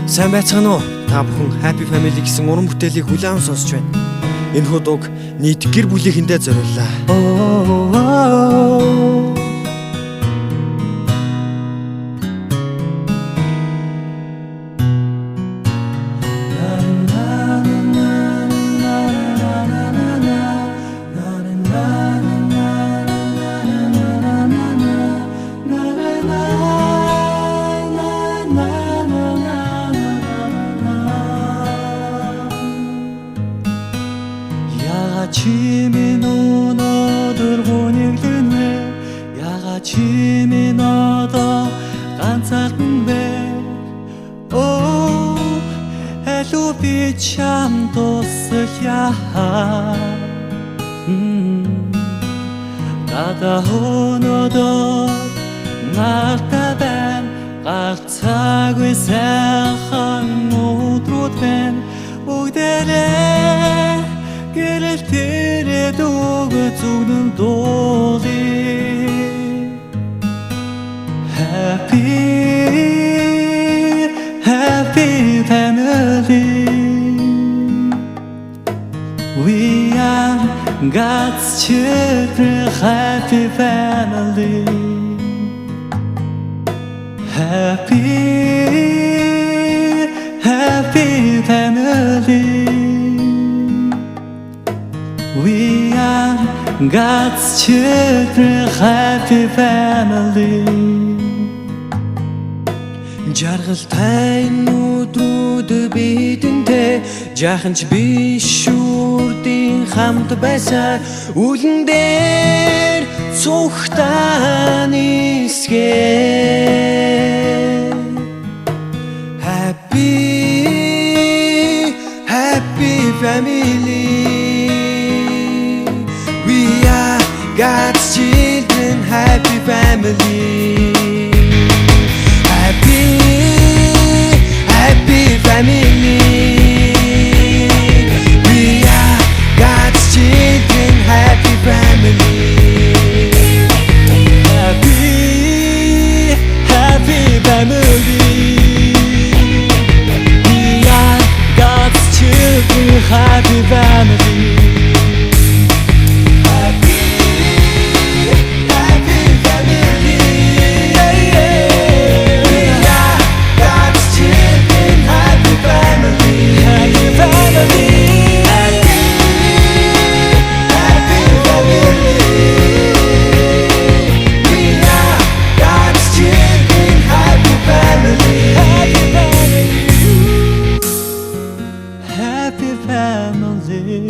Сайн байцгаана уу? Та бүхэн Happy Family гэсэн уран бүтээлийг хүлээн сонсч байна. Энэ хуудууг нийт гэр бүлийнхэндээ зориуллаа. Чи минь өнөөдөр хүнэглэнэ яга чи минь одоо ганцаардан бэ оо алуу би чам тусахя гада өнөөдөр нартай байна гарцаагүй сайхан өдрүүд байна бүгдээрээ Gel tere dogu zugnum doli Happy, happy family We are God's children, happy family Happy, happy family We are God's children, happy family. Жаргалтай нүдрүүд бидэнтэй жаахан ч биш үрдийн хамт байсан үлэн дээр цухтаа нисгээ Happy, happy family God's children, happy family Happy, happy family We are God's children, happy family Happy, happy family We are God's children, happy family Happy family,